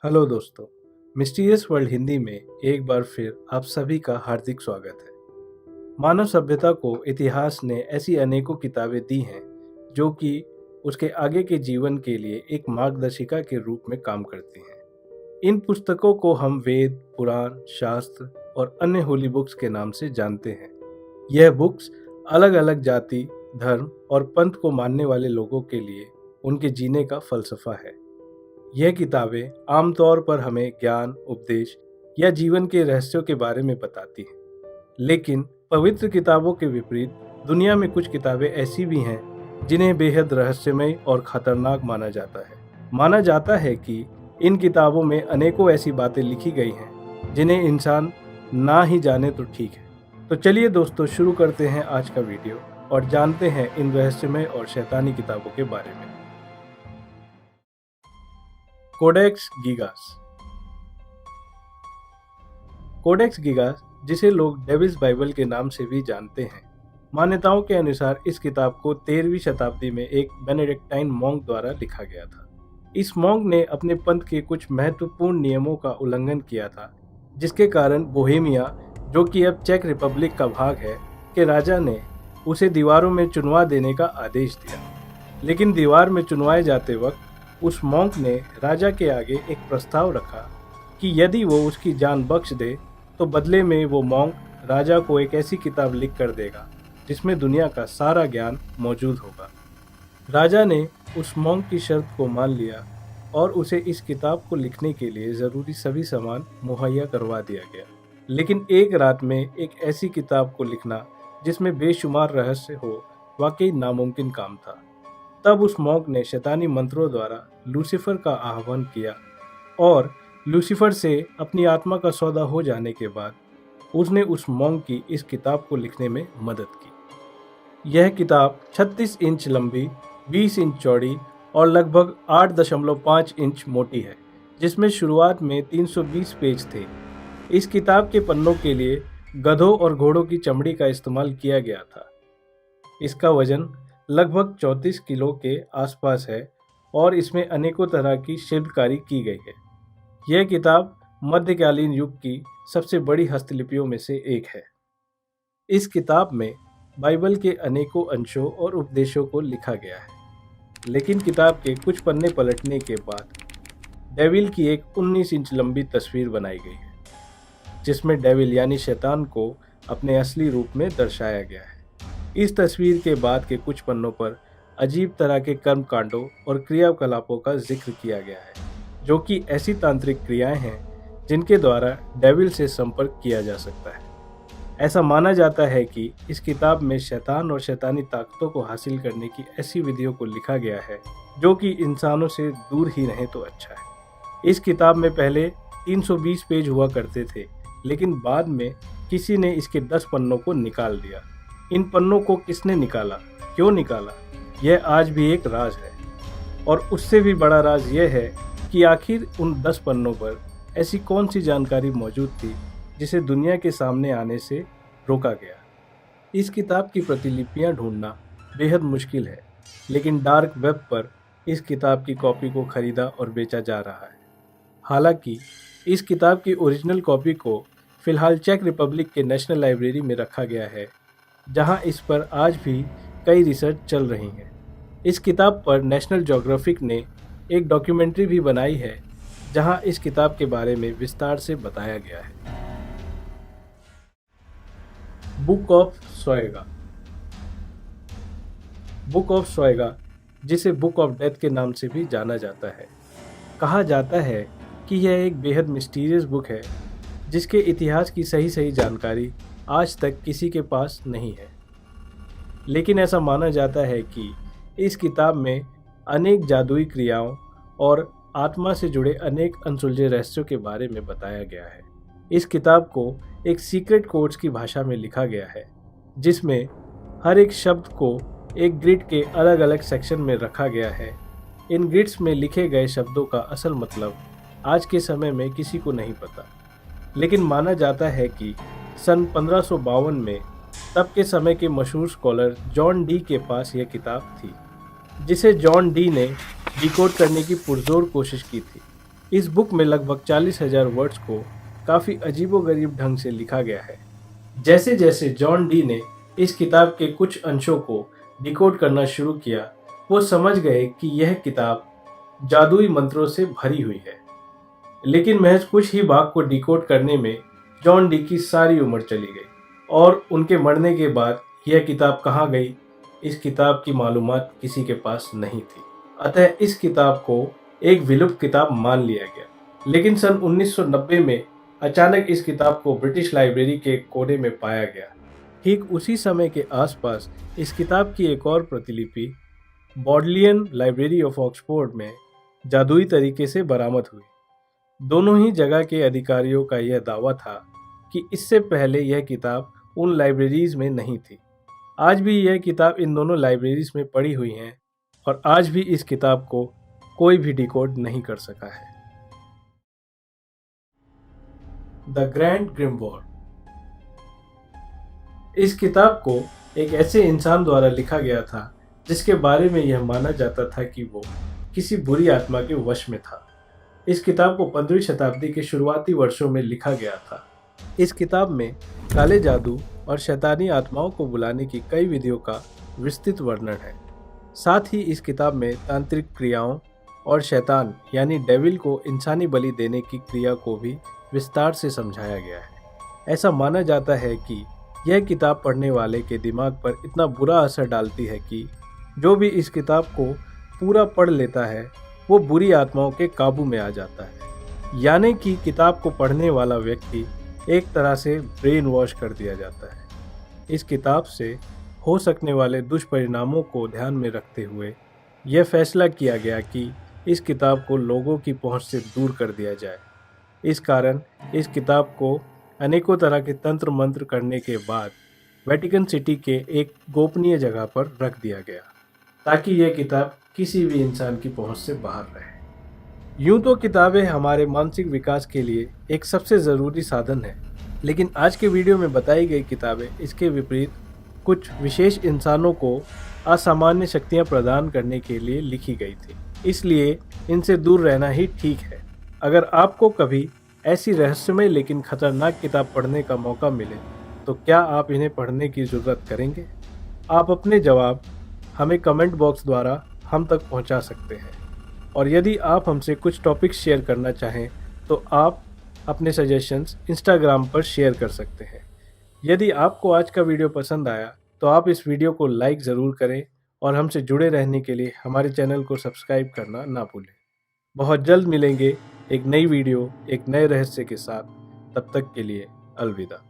Hello दोस्तों, mysterious world Hindi में एक बार फिर आप सभी का हार्दिक स्वागत है। मानव सभ्यता को इतिहास ने ऐसी अनेकों किताबें दी हैं जो कि उसके आगे के जीवन के लिए एक मार्गदर्शिका के रूप में काम करती हैं। इन पुस्तकों को हम वेद, पुराण, शास्त्र और अन्य होली बुक्स के नाम से जानते हैं। यह बुक्स अलग अलग जाति, धर्म और पंथ को मानने वाले लोगों के लिए उनके जीने का फलसफा है। यह किताबें आमतौर पर हमें ज्ञान, उपदेश या जीवन के रहस्यों के बारे में बताती हैं। लेकिन पवित्र किताबों के विपरीत दुनिया में कुछ किताबें ऐसी भी हैं जिन्हें बेहद रहस्यमय और खतरनाक माना जाता है। माना जाता है कि इन किताबों में अनेकों ऐसी बातें लिखी गई हैं जिन्हें इंसान ना ही जाने तो ठीक है। तो चलिए दोस्तों, शुरू करते हैं आज का वीडियो और जानते हैं इन रहस्यमय और शैतानी किताबों के बारे में। Codex Gigas. कोडेक्स गिगास, जिसे लोग डेविल्स बाइबल के नाम से भी जानते हैं, मान्यताओं के अनुसार इस किताब को 13वीं शताब्दी में एक बेनेडिक्टाइन मॉन्क द्वारा लिखा गया था। इस मॉन्क ने अपने पंथ के कुछ महत्वपूर्ण नियमों का उल्लंघन किया था, जिसके कारण बोहेमिया, जो कि अब चेक रिपब्लिक का भाग है, के राजा ने उसे दीवारों में चुनवा देने का आदेश दिया। लेकिन दीवार में चुनवाए जाते वक्त उस मॉन्क ने राजा के आगे एक प्रस्ताव रखा कि यदि वो उसकी जान बख्श दे तो बदले में वो मॉन्क राजा को एक ऐसी किताब लिख कर देगा जिसमें दुनिया का सारा ज्ञान मौजूद होगा। राजा ने उस मॉन्क की शर्त को मान लिया और उसे इस किताब को लिखने के लिए ज़रूरी सभी सामान मुहैया करवा दिया गया। लेकिन एक रात में एक ऐसी किताब को लिखना जिसमें बेशुमार रहस्य हो, वाकई नामुमकिन काम था। तब उस मॉन्क ने शैतानी मंत्रों द्वारा लूसीफर का आह्वान किया और लूसीफर से अपनी आत्मा का सौदा हो जाने के बाद उसने उस मॉन्क की इस किताब को लिखने में मदद की। यह किताब 36 इंच लंबी, 20 इंच चौड़ी और लगभग 8.5 इंच मोटी है, जिसमें शुरुआत में 320 पेज थे। इस किताब के पन्नों के लिए गधों और घोड़ों की चमड़ी का इस्तेमाल किया गया था। इसका वजन लगभग 34 किलो के आसपास है और इसमें अनेकों तरह की शिल्पकारी की गई है। यह किताब मध्यकालीन युग की सबसे बड़ी हस्तलिपियों में से एक है। इस किताब में बाइबल के अनेकों अंशों और उपदेशों को लिखा गया है। लेकिन किताब के कुछ पन्ने पलटने के बाद डेविल की एक 19 इंच लंबी तस्वीर बनाई गई है, जिसमें डेविल यानी शैतान को अपने असली रूप में दर्शाया गया है। इस तस्वीर के बाद के कुछ पन्नों पर अजीब तरह के कर्म कांडों और क्रियाकलापों का जिक्र किया गया है, जो कि ऐसी तांत्रिक क्रियाएं हैं जिनके द्वारा डेविल से संपर्क किया जा सकता है। ऐसा माना जाता है कि इस किताब में शैतान और शैतानी ताकतों को हासिल करने की ऐसी विधियों को लिखा गया है जो कि इंसानों से दूर ही रहे तो अच्छा है। इस किताब में पहले 320 पेज हुआ करते थे, लेकिन बाद में किसी ने इसके 10 पन्नों को निकाल दिया। इन पन्नों को किसने निकाला, क्यों निकाला, यह आज भी एक राज है। और उससे भी बड़ा राज यह है कि आखिर उन 10 पन्नों पर ऐसी कौन सी जानकारी मौजूद थी जिसे दुनिया के सामने आने से रोका गया। इस किताब की प्रतिलिपियां ढूंढना बेहद मुश्किल है, लेकिन डार्क वेब पर इस किताब की कॉपी को खरीदा और बेचा जा रहा है। हालांकि इस किताब की ओरिजिनल कॉपी को फिलहाल चेक रिपब्लिक के नेशनल लाइब्रेरी में रखा गया है, जहां इस पर आज भी कई रिसर्च चल रही हैं। इस किताब पर नेशनल ज्योग्राफिक ने एक डॉक्यूमेंट्री भी बनाई है, जहां इस किताब के बारे में विस्तार से बताया गया है। Book of Soyga. Book of Soyga, जिसे बुक ऑफ डेथ के नाम से भी जाना जाता है, कहा जाता है कि यह एक बेहद मिस्टीरियस बुक है जिसके इतिहास की सही जानकारी आज तक किसी के पास नहीं है। लेकिन ऐसा माना जाता है कि इस किताब में अनेक जादुई क्रियाओं और आत्मा से जुड़े अनेक अनसुलझे रहस्यों के बारे में बताया गया है। इस किताब को एक सीक्रेट कोड्स की भाषा में लिखा गया है, जिसमें हर एक शब्द को एक ग्रिड के अलग अलग सेक्शन में रखा गया है। इन ग्रिड्स में लिखे गए शब्दों का असल मतलब आज के समय में किसी को नहीं पता, लेकिन माना जाता है कि सन 1552 में तब के समय के मशहूर स्कॉलर जॉन डी के पास यह किताब थी, जिसे जॉन डी ने डिकोड करने की पुरजोर कोशिश की थी। इस बुक में लगभग 40,000 वर्ड्स को काफ़ी अजीबोगरीब ढंग से लिखा गया है। जैसे जैसे जॉन डी ने इस किताब के कुछ अंशों को डिकोड करना शुरू किया, वो समझ गए कि यह किताब जादुई मंत्रों से भरी हुई है। लेकिन महज कुछ ही भाग को डिकोड करने में जॉन डी की सारी उम्र चली गई और उनके मरने के बाद यह किताब कहाँ गई, इस किताब की मालूमात किसी के पास नहीं थी। अतः इस किताब को एक विलुप्त किताब मान लिया गया। लेकिन सन 1990 में अचानक इस किताब को ब्रिटिश लाइब्रेरी के कोने में पाया गया। ठीक उसी समय के आसपास इस किताब की एक और प्रतिलिपि बॉडलियन लाइब्रेरी ऑफ ऑक्सफोर्ड में जादुई तरीके से बरामद हुई। दोनों ही जगह के अधिकारियों का यह दावा था कि इससे पहले यह किताब उन लाइब्रेरीज में नहीं थी। आज भी यह किताब इन दोनों लाइब्रेरीज में पड़ी हुई है और आज भी इस किताब को कोई भी डिकोड नहीं कर सका है। The grand grimoire. इस किताब को एक ऐसे इंसान द्वारा लिखा गया था जिसके बारे में यह माना जाता था कि वो किसी बुरी आत्मा के वश में था। इस किताब को 15वीं शताब्दी के शुरुआती वर्षों में लिखा गया था। इस किताब में काले जादू और शैतानी आत्माओं को बुलाने की कई विधियों का विस्तृत वर्णन है। साथ ही इस किताब में तांत्रिक क्रियाओं और शैतान यानी डेविल को इंसानी बलि देने की क्रिया को भी विस्तार से समझाया गया है। ऐसा माना जाता है कि यह किताब पढ़ने वाले के दिमाग पर इतना बुरा असर डालती है कि जो भी इस किताब को पूरा पढ़ लेता है वो बुरी आत्माओं के काबू में आ जाता है। यानी कि किताब को पढ़ने वाला व्यक्ति एक तरह से ब्रेन वॉश कर दिया जाता है। इस किताब से हो सकने वाले दुष्परिणामों को ध्यान में रखते हुए यह फैसला किया गया कि इस किताब को लोगों की पहुंच से दूर कर दिया जाए। इस कारण इस किताब को अनेकों तरह के तंत्र मंत्र करने के बाद वेटिकन सिटी के एक गोपनीय जगह पर रख दिया गया ताकि यह किताब किसी भी इंसान की पहुंच से बाहर रहे। यूं तो किताबें हमारे मानसिक विकास के लिए एक सबसे ज़रूरी साधन है, लेकिन आज के वीडियो में बताई गई किताबें इसके विपरीत कुछ विशेष इंसानों को असामान्य शक्तियां प्रदान करने के लिए लिखी गई थी, इसलिए इनसे दूर रहना ही ठीक है। अगर आपको कभी ऐसी रहस्यमय लेकिन खतरनाक किताब पढ़ने का मौका मिले तो क्या आप इन्हें पढ़ने की ज़रूरत करेंगे? आप अपने जवाब हमें कमेंट बॉक्स द्वारा हम तक पहुंचा सकते हैं और यदि आप हमसे कुछ टॉपिक्स शेयर करना चाहें तो आप अपने सजेशंस इंस्टाग्राम पर शेयर कर सकते हैं। यदि आपको आज का वीडियो पसंद आया तो आप इस वीडियो को लाइक ज़रूर करें और हमसे जुड़े रहने के लिए हमारे चैनल को सब्सक्राइब करना ना भूलें। बहुत जल्द मिलेंगे एक नई वीडियो एक नए रहस्य के साथ। तब तक के लिए अलविदा।